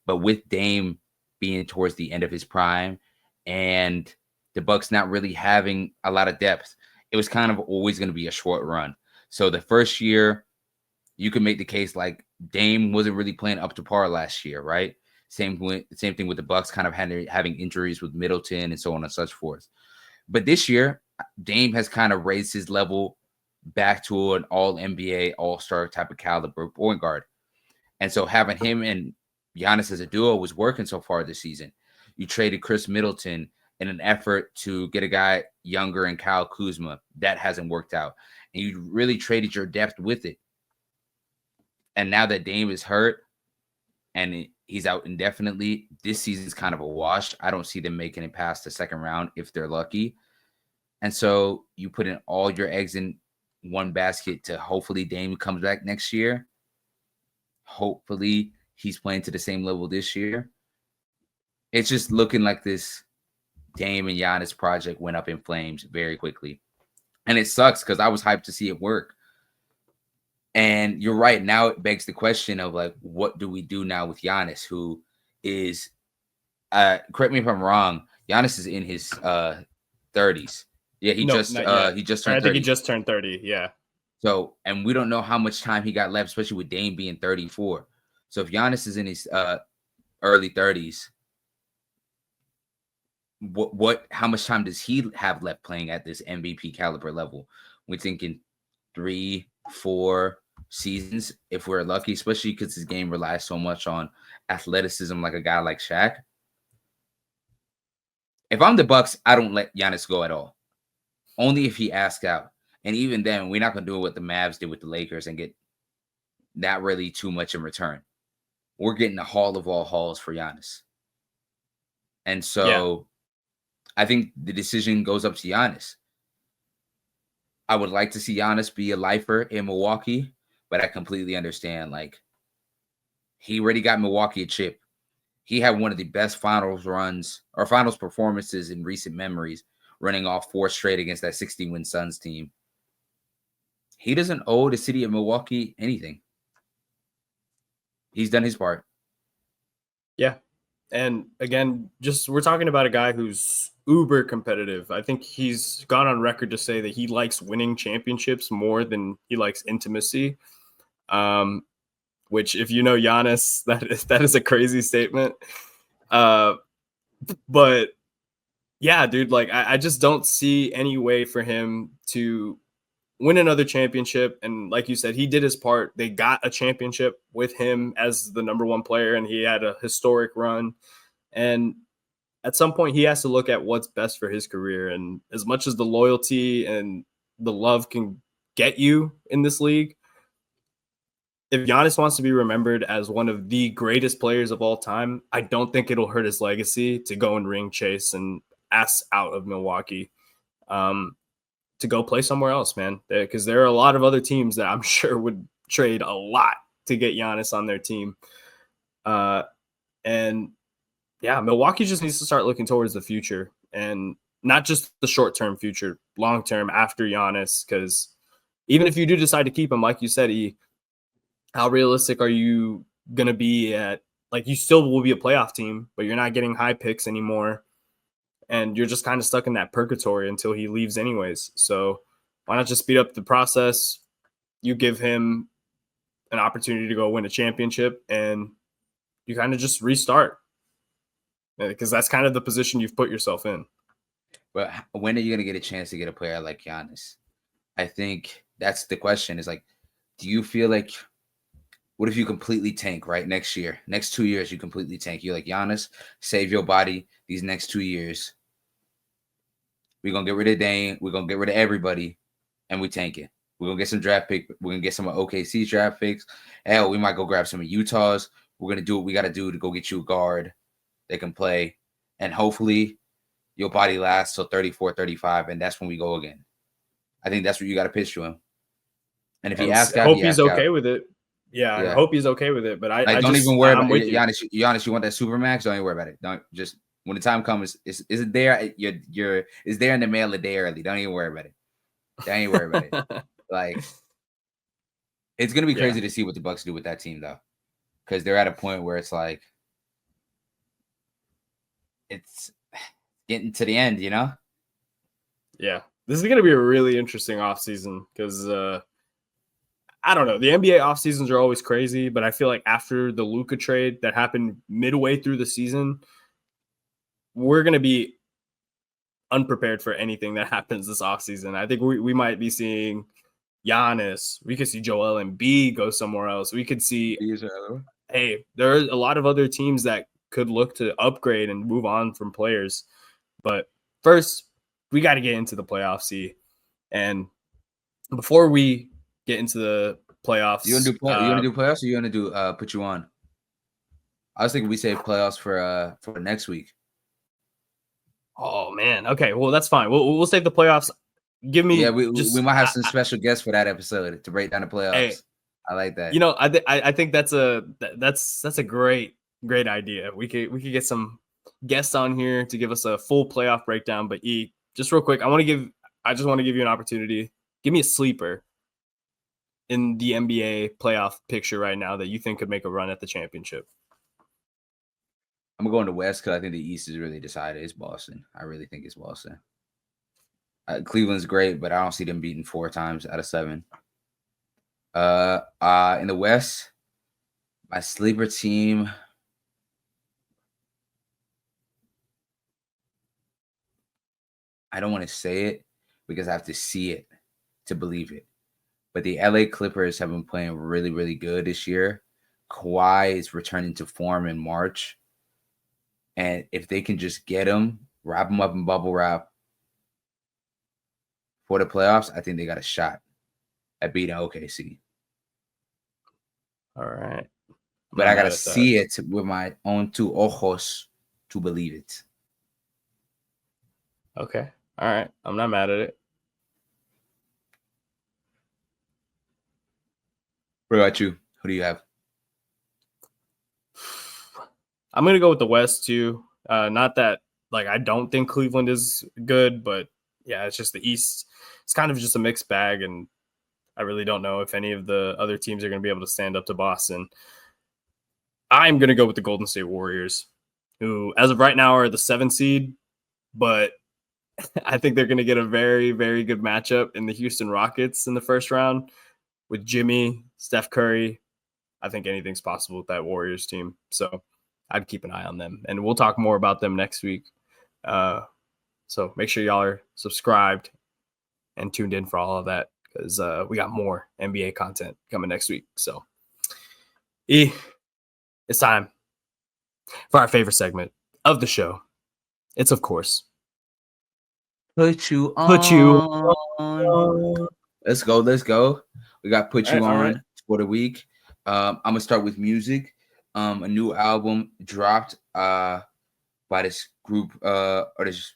But with Dame being towards the end of his prime and the Bucks not really having a lot of depth, it was kind of always going to be a short run. So the first year, you could make the case like Dame wasn't really playing up to par last year, right? Same thing with the Bucks kind of having injuries with Middleton and so on and such forth. But this year, Dame has kind of raised his level back to an all-NBA, all-star type of caliber point guard. And so having him and Giannis as a duo was working so far this season. You traded Chris Middleton in an effort to get a guy younger in Kyle Kuzma. That hasn't worked out. And you really traded your depth with it. And now that Dame is hurt and he's out indefinitely, this season's kind of a wash. I don't see them making it past the second round if they're lucky. And so you put in all your eggs in one basket to hopefully Dame comes back next year. Hopefully he's playing to the same level this year. It's just looking like this Dame and Giannis project went up in flames very quickly. And it sucks because I was hyped to see it work. And you're right. Now it begs the question of like, what do we do now with Giannis, who is, correct me if I'm wrong, Giannis is in his 30s. Yeah, he just turned 30. I think he just turned 30. Yeah. So, and we don't know how much time he got left, especially with Dame being 34. So if Giannis is in his early 30s, how much time does he have left playing at this MVP caliber level? We're thinking 3-4 seasons if we're lucky, especially because his game relies so much on athleticism, like a guy like Shaq. If I'm the Bucks, I don't let Giannis go at all. Only if he asks out. And even then, we're not going to do what the Mavs did with the Lakers and get not really too much in return. We're getting a haul of all hauls for Giannis. And so I think the decision goes up to Giannis. I would like to see Giannis be a lifer in Milwaukee, but I completely understand. Like, he already got Milwaukee a chip. He had one of the best finals runs or finals performances in recent memories, running off 4 straight against that 60-win Suns team. He doesn't owe the city of Milwaukee anything. He's done his part. Yeah. And again, we're talking about a guy who's uber competitive. I think he's gone on record to say that he likes winning championships more than he likes intimacy. Which, if you know Giannis, that is a crazy statement. But yeah, dude, like I just don't see any way for him to win another championship. And like you said, he did his part. They got a championship with him as the number 1 player, and he had a historic run. And at some point, he has to look at what's best for his career. And as much as the loyalty and the love can get you in this league, if Giannis wants to be remembered as one of the greatest players of all time, I don't think it'll hurt his legacy to go and ring chase and ask out of Milwaukee. To go play somewhere else, man, because there are a lot of other teams that I'm sure would trade a lot to get Giannis on their team. And yeah, Milwaukee just needs to start looking towards the future, and not just the short-term future, long-term after Giannis, because even if you do decide to keep him, like you said, how realistic are you going to be at, like, you still will be a playoff team, but you're not getting high picks anymore. And you're just kind of stuck in that purgatory until he leaves anyways. So why not just speed up the process? You give him an opportunity to go win a championship, and you kind of just restart, because that's kind of the position you've put yourself in. But when are you going to get a chance to get a player like Giannis? I think that's the question, is like, do you feel like, what if you completely tank right next year? Next 2 years, you completely tank. You're like, Giannis, save your body these next 2 years. We're going to get rid of Dame. We're going to get rid of everybody, and we tank it. We're going to get some draft pick. We're going to get some of OKC's draft picks. Hell, we might go grab some of Utah's. We're going to do what we got to do to go get you a guard that can play. And hopefully your body lasts till 34, 35, and that's when we go again. I think that's what you got to pitch to him. And if he asks out, hope he's okay with it. Yeah, I hope he's okay with it. But I don't just, even worry about it. Giannis, you want that Supermax? Don't even worry about it. Don't just, when the time comes, is it there? Is there in the mail a day early? Don't even worry about it. Don't even worry about it. Like, it's gonna be crazy to see what the Bucks do with that team, though, because they're at a point where it's like, it's getting to the end, you know? Yeah, this is gonna be a really interesting offseason, because I don't know. The NBA off seasons are always crazy, but I feel like after the Luka trade that happened midway through the season, we're going to be unprepared for anything that happens this offseason. I think we might be seeing Giannis. We could see Joel Embiid go somewhere else. We could see, hey, there are a lot of other teams that could look to upgrade and move on from players. But first, we got to get into the playoff see. And before we get into the playoffs, you want to do playoffs, or you want to do put you on? I was thinking we save playoffs for next week. Oh man, okay, well that's fine. We'll save the playoffs. Give me, yeah, we might have some special guests for that episode to break down the playoffs. Hey, I like that. You know, I think that's a great idea. We could get some guests on here to give us a full playoff breakdown. But just real quick, I just want to give you an opportunity. Give me a sleeper in the NBA playoff picture right now that you think could make a run at the championship. I'm going to West because I think the East is really decided. It's Boston. I really think it's Boston. Cleveland's great, but I don't see them beating 4 times out of 7. In the West, my sleeper team. I don't want to say it because I have to see it to believe it. But the LA Clippers have been playing really, really good this year. Kawhi is returning to form in March. And if they can just get him, wrap him up in bubble wrap for the playoffs, I think they got a shot at beating OKC. All right. But I got to see it with my own two ojos to believe it. Okay. All right. I'm not mad at it. What about you? Who do you have? I'm going to go with the West too. Not that I don't think Cleveland is good, but yeah, it's just the East. It's kind of just a mixed bag, and I really don't know if any of the other teams are going to be able to stand up to Boston. I'm going to go with the Golden State Warriors, who as of right now are the 7th seed, but I think they're going to get a very, very good matchup in the Houston Rockets in the first round with Jimmy, Steph Curry. I think anything's possible with that Warriors team. So I'd keep an eye on them. And we'll talk more about them next week. So make sure y'all are subscribed and tuned in for all of that because we got more NBA content coming next week. So it's time for our favorite segment of the show. It's, of course, Put you on. Let's go. We got Put You On for the week. I'm gonna start with music. A new album dropped by this group or this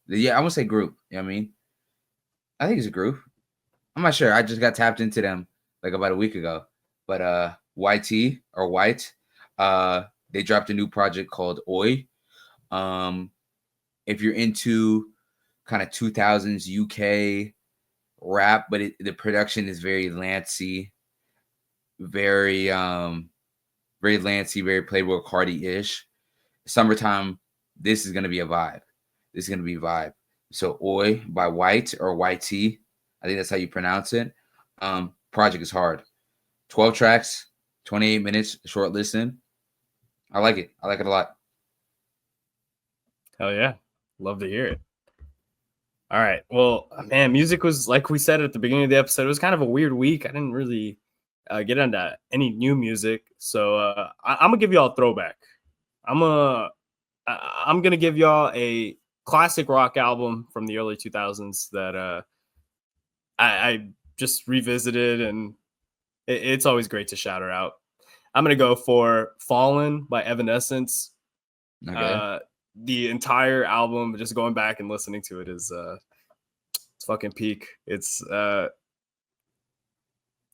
I won't say group, you know what I mean? I think it's a group. I'm not sure. I just got tapped into them like about a week ago. But YT or White, they dropped a new project called Oi. If you're into kind of 2000s UK rap, but the production is very Lancey, very Lancey, very Playboy Cardi-ish. Summertime, this is gonna be a vibe. So Oi by White or YT, I think that's how you pronounce it. Project is hard. 12 tracks, 28 minutes, short listen. I like it a lot. Hell yeah. Love to hear it. All right. Well, man, music was, like we said at the beginning of the episode, it was kind of a weird week. I didn't really get into any new music. So I'm going to give y'all a throwback. I'm going to give y'all a classic rock album from the early 2000s that I just revisited, and it's always great to shout her out. I'm going to go for Fallen by Evanescence. Okay. The entire album, just going back and listening to it, is it's fucking peak. It's that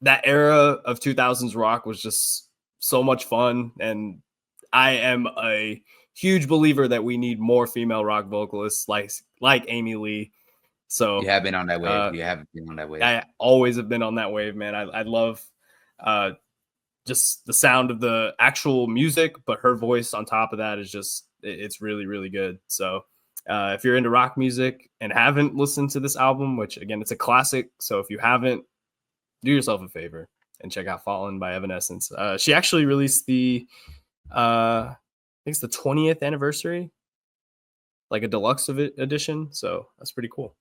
era of 2000s rock was just so much fun, and I am a huge believer that we need more female rock vocalists like Amy Lee. So you have been on that wave. I always have been on that wave, man. I love just the sound of the actual music, but her voice on top of that is just, it's really, really good. So if you're into rock music and haven't listened to this album, which again, it's a classic. So if you haven't, do yourself a favor and check out Fallen by Evanescence. She actually released I think it's the 20th anniversary, like a deluxe of it edition. So that's pretty cool.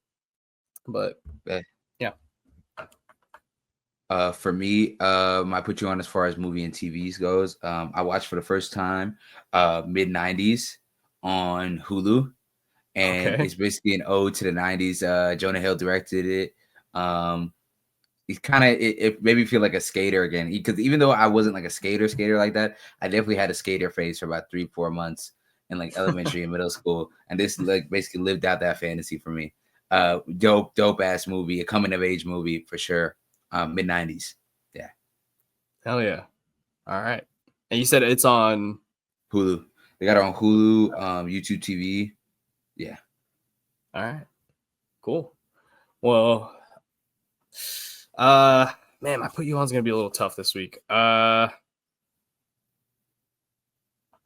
But yeah. For me, my Put You On as far as movie and TVs goes, I watched for the first time mid 90s on Hulu, and it's basically an ode to the 90s. Jonah Hill directed it. He's kind of, it made me feel like a skater again, because even though I wasn't like a skater like that, I definitely had a skater phase for about 3-4 months in like elementary and middle school, and this like basically lived out that fantasy for me. Dope ass movie, a coming of age movie for sure. Mid 90s. Yeah. Hell yeah. All right. And you said it's on Hulu. They got it on Hulu, YouTube TV. Yeah. All right. Cool. Well, man, my Put You On is gonna be a little tough this week. I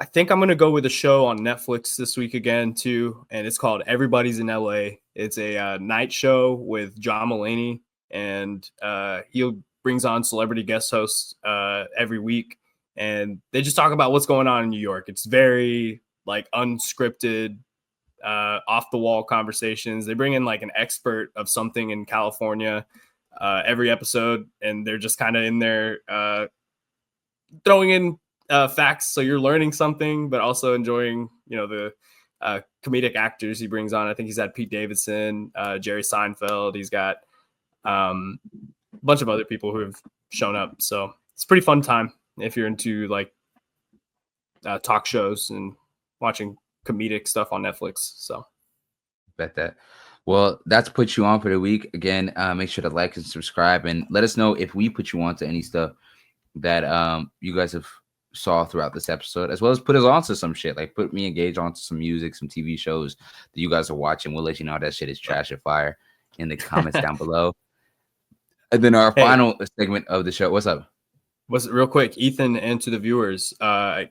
think I'm gonna go with a show on Netflix this week again too, and it's called Everybody's in LA. It's a night show with John Mulaney, and he'll brings on celebrity guest hosts every week, and they just talk about what's going on in New York. It's very like unscripted, off the wall conversations. They bring in like an expert of something in California every episode, and they're just kind of in there throwing in facts, so you're learning something, but also enjoying, the comedic actors he brings on. I think he's had Pete Davidson, Jerry Seinfeld. He's got a bunch of other people who have shown up. So it's a pretty fun time if you're into like talk shows and watching comedic stuff on Netflix. So Bet that. Well, that's put you on for the week. Again, make sure to like and subscribe, and let us know if we put you on to any stuff that you guys have saw throughout this episode, as well as put us on to some shit. Like put me and Gage onto some music, some TV shows that you guys are watching. We'll let you know that shit is trash or fire in the comments down below. And then our final segment of the show. What's up? Real quick, Ethan, and to the viewers, I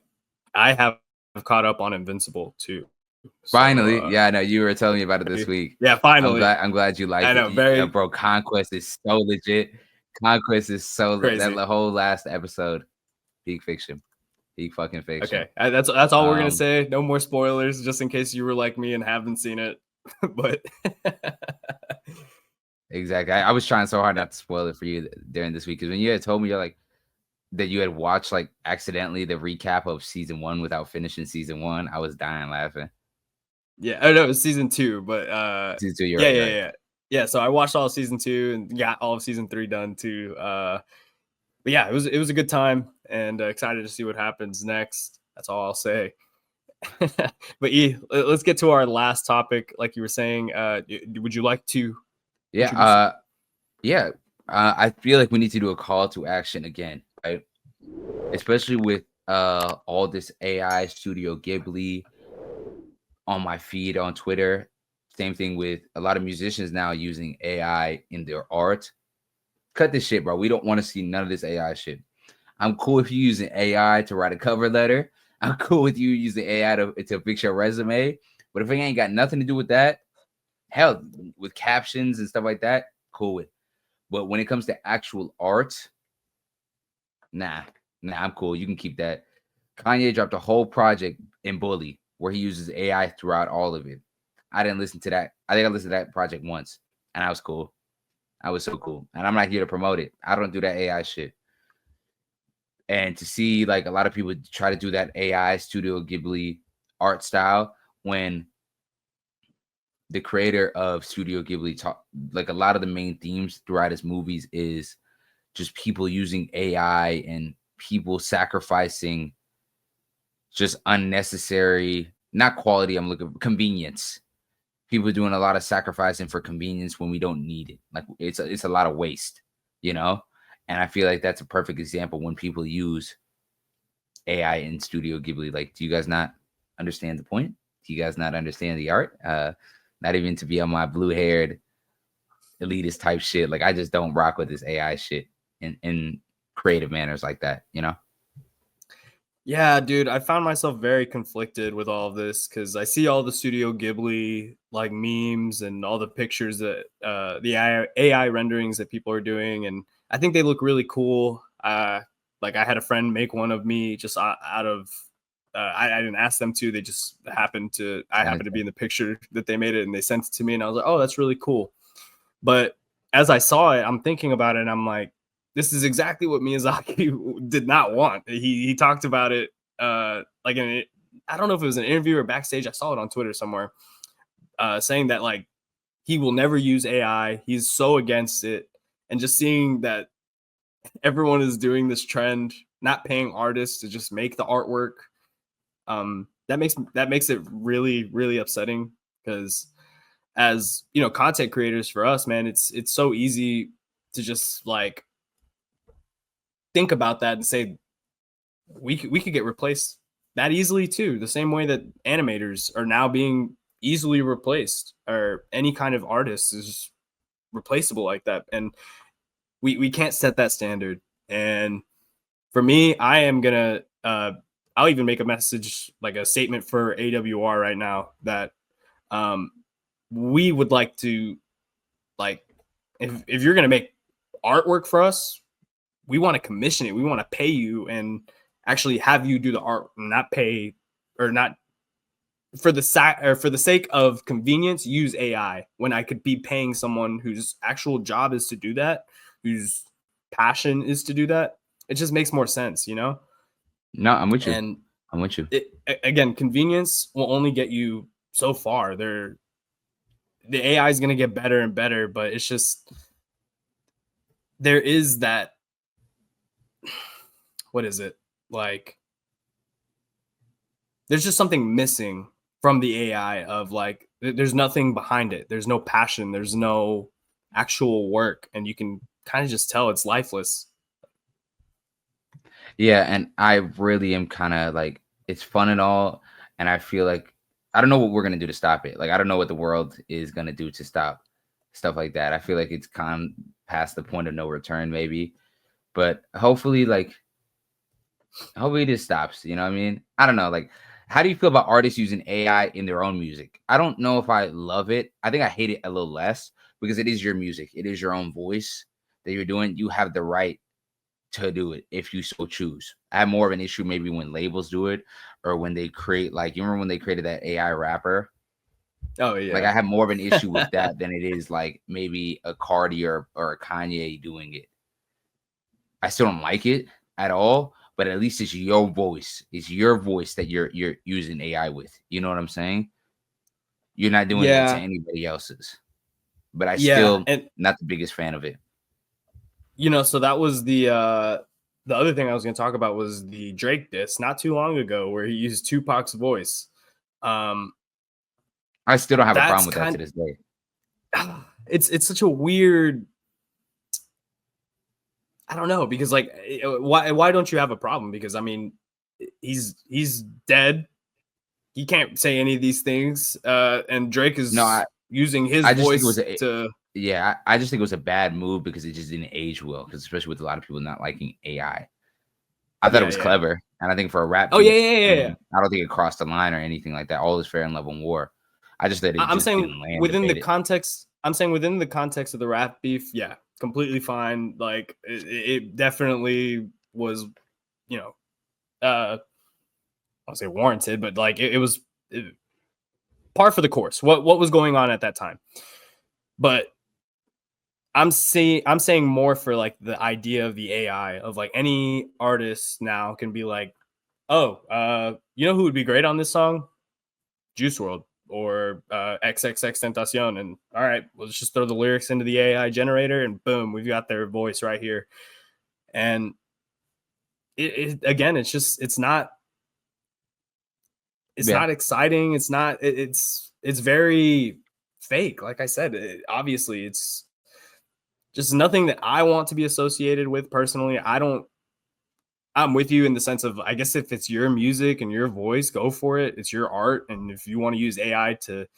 have caught up on Invincible too. So, finally, yeah, I know you were telling me about it this week. Yeah, finally. I'm glad you liked it. Bro, Conquest is so legit. Conquest is so crazy. That whole last episode, peak fiction, peak fucking fiction. Okay, that's all we're gonna say. No more spoilers, just in case you were like me and haven't seen it. But exactly, I was trying so hard not to spoil it for you during this week, because when you had told me that you had watched like accidentally the recap of season 1 without finishing season 1, I was dying laughing. Yeah, I know it was season 2, but season 2, you're right. Yeah. So I watched all of season 2 and got all of season 3 done too. But yeah, it was a good time, and excited to see what happens next. That's all I'll say. But let's get to our last topic. Like you were saying, would you like to? Yeah. I feel like we need to do a call to action again, right? Especially with all this AI Studio Ghibli on my feed on Twitter. Same thing with a lot of musicians now using AI in their art. Cut this shit, bro. We don't want to see none of this AI shit. I'm cool if you using AI to write a cover letter. I'm cool with you using AI to fix your resume. But if it ain't got nothing to do with that, hell, with captions and stuff like that, cool with. But when it comes to actual art, nah, I'm cool. You can keep that. Kanye dropped a whole project in Bully where he uses AI throughout all of it. I didn't listen to that. I think I listened to that project once, and I was cool. I was so cool. And I'm not here to promote it. I don't do that AI shit. And to see like a lot of people try to do that AI Studio Ghibli art style when the creator of Studio Ghibli like a lot of the main themes throughout his movies is just people using AI and people sacrificing just unnecessary, not quality, I'm looking for convenience. People doing a lot of sacrificing for convenience when we don't need it. Like it's a lot of waste, you know? And I feel like that's a perfect example when people use AI in Studio Ghibli. Like, do you guys not understand the point? Do you guys not understand the art? Not even to be on my blue-haired elitist type shit. Like, I just don't rock with this AI shit in creative manners like that, you know? Yeah, dude, I found myself very conflicted with all of this because I see all the Studio Ghibli like memes and all the pictures that the AI renderings that people are doing, and I think they look really cool. Like I had a friend make one of me just out of I didn't ask them to. They just happened to be in the picture that they made it, and they sent it to me, and I was like, oh, that's really cool. But as I saw it, I'm thinking about it, and I'm like, this is exactly what Miyazaki did not want. He talked about it like I don't know if it was an interview or backstage. I saw it on Twitter somewhere saying that like he will never use AI. He's so against it. And just seeing that everyone is doing this trend, not paying artists to just make the artwork, that makes it really, really upsetting because as you know, content creators for us, man, it's so easy to just like think about that and say we could get replaced that easily too, the same way that animators are now being easily replaced, or any kind of artist is replaceable like that. And we can't set that standard. And for me, I am gonna I'll even make a message, like a statement for AWR right now, that we would like to, like, if you're gonna make artwork for us, we want to commission it. We want to pay you and actually have you do the art, not pay or not for the sake of convenience, use AI when I could be paying someone whose actual job is to do that, whose passion is to do that. It just makes more sense, you know? No, I'm with you. And I'm with you. Again, convenience will only get you so far. The AI is going to get better and better, but it's just, there is that, what is it? Like, there's just something missing from the AI of like, there's nothing behind it. There's no passion. There's no actual work. And you can kind of just tell it's lifeless. Yeah, and I really am kind of like, it's fun and all, and I feel like I don't know what we're gonna do to stop it. Like I don't know what the world is gonna do to stop stuff like that. I feel like it's kind of past the point of no return, maybe. But hopefully this stops. You know what I mean? I don't know. Like, how do you feel about artists using AI in their own music? I don't know if I love it. I think I hate it a little less because it is your music. It is your own voice that you're doing. You have the right to do it if you so choose. I have more of an issue maybe when labels do it or when they create, like, you remember when they created that AI rapper? Oh yeah. Like I have more of an issue with that than it is like maybe a Cardi or a Kanye doing it. I still don't like it at all, but at least it's your voice. It's your voice that you're using AI with. You know what I'm saying? You're not doing it to anybody else's. But I still and not the biggest fan of it. you know, so that was the other thing I was going to talk about was the Drake diss not too long ago where he used Tupac's voice. I still don't have a problem with that to this day. It's such a weird, I don't know, because like why don't you have a problem? Because I mean, he's dead. He can't say any of these things. And Drake is using his voice to. Yeah, I just think it was a bad move because it just didn't age well. Because especially with a lot of people not liking AI, I thought it was clever, and I think for a rap, I don't think it crossed the line or anything like that. All is fair in love and war. I just thought I'm saying within the context. I'm saying within the context of the rap beef, yeah, completely fine. Like it definitely was, you know, I'll say warranted, but like it was par for the course. What was going on at that time? But I'm saying more for like the idea of the AI of like any artist now can be like, oh, you know who would be great on this song? Juice WRLD or XXX Tentacion. And all right, let's just throw the lyrics into the AI generator and boom, we've got their voice right here. And again, it's not exciting. It's very fake. Like I said, obviously it's just nothing that I want to be associated with personally. I'm with you in the sense of, I guess if it's your music and your voice, go for it. It's your art. And if you want to use AI to,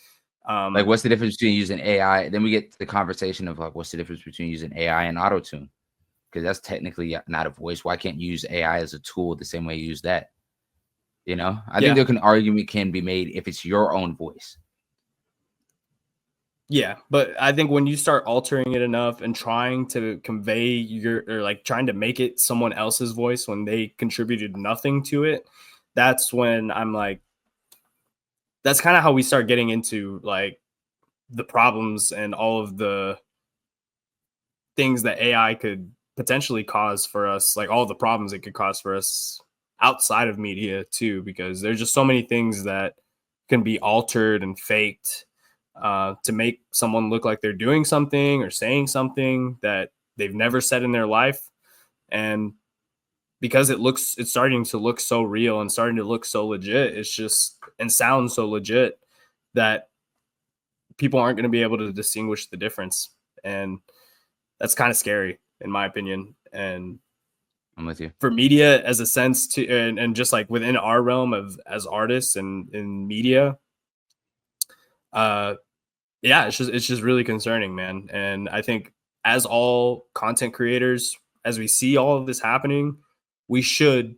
like, what's the difference between using AI? Then we get to the conversation of like, what's the difference between using AI and auto-tune? Because that's technically not a voice. Why can't you use AI as a tool the same way you use that? You know, I think there can argument can be made if it's your own voice. Yeah, but I think when you start altering it enough and trying to convey or like trying to make it someone else's voice when they contributed nothing to it, that's when I'm like, that's kind of how we start getting into like the problems and all of the things that AI could potentially cause for us, like all the problems it could cause for us outside of media too, because there's just so many things that can be altered and faked to make someone look like they're doing something or saying something that they've never said in their life. And because it's starting to look so real and starting to look so legit, it's just, and sound so legit that people aren't going to be able to distinguish the difference. And that's kind of scary in my opinion. And I'm with you. For media as a sense to, and just like within our realm of as artists and in media, yeah, it's just really concerning, man. And I think as all content creators, as we see all of this happening, we should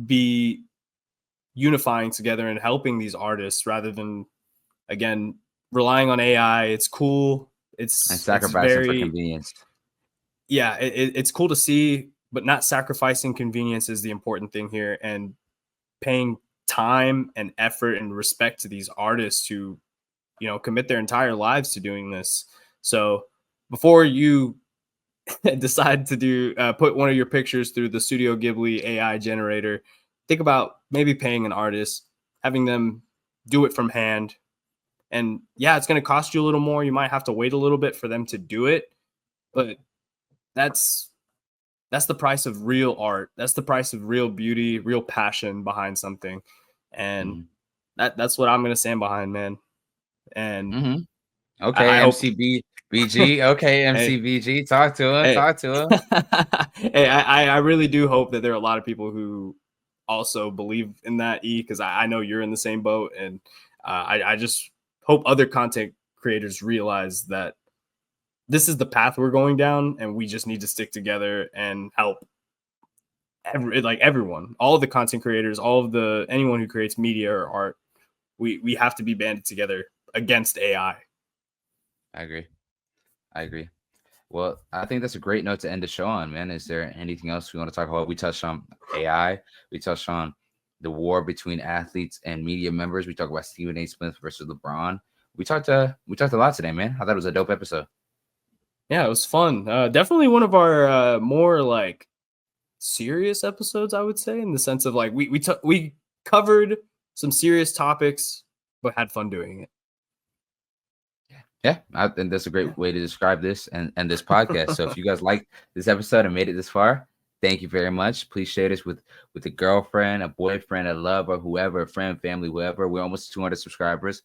be unifying together and helping these artists rather than, again, relying on AI. It's cool. And sacrificing for convenience. Yeah, it's cool to see but not sacrificing convenience is the important thing here, and paying time and effort and respect to these artists who, commit their entire lives to doing this. So before you decide to do put one of your pictures through the Studio Ghibli AI generator, think about maybe paying an artist, having them do it from hand. And yeah, it's going to cost you a little more. You might have to wait a little bit for them to do it, but that's the price of real art. That's the price of real beauty, real passion behind something. And that's what I'm going to stand behind, man. And okay, I hope MCBG. Okay, MCBG. Talk to him. Talk to him. Hey, I really do hope that there are a lot of people who also believe in that, because I know you're in the same boat, and I just hope other content creators realize that this is the path we're going down, and we just need to stick together and help everyone, all of the content creators, anyone who creates media or art. We have to be banded together against AI. I agree. Well, I think that's a great note to end the show on, man. Is there anything else we want to talk about? We touched on AI. We touched on the war between athletes and media members. We talked about Stephen A. Smith versus LeBron. We talked a lot today, man. I thought it was a dope episode. Yeah, it was fun. Definitely one of our more like serious episodes, I would say, in the sense of like we covered some serious topics, but had fun doing it. Yeah, I think that's a great way to describe this and this podcast. So if you guys like this episode and made it this far, thank you very much. Please share this with a girlfriend, a boyfriend, a lover, whoever, a friend, family, whoever. We're almost 200 subscribers,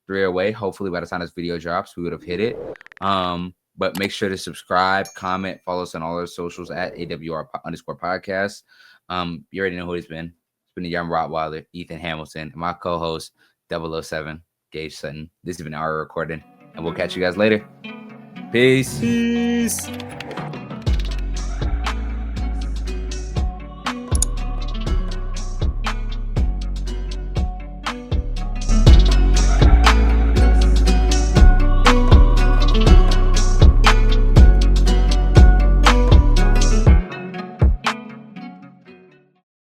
3 away. Hopefully by the time this video drops, we would have hit it. But make sure to subscribe, comment, follow us on all our socials at AWR_podcast. You already know who it's been. It's been the young Rottweiler, Ethan Hamilton, and my co-host, 007, Gage Sutton. This has been our recording, and we'll catch you guys later. Peace.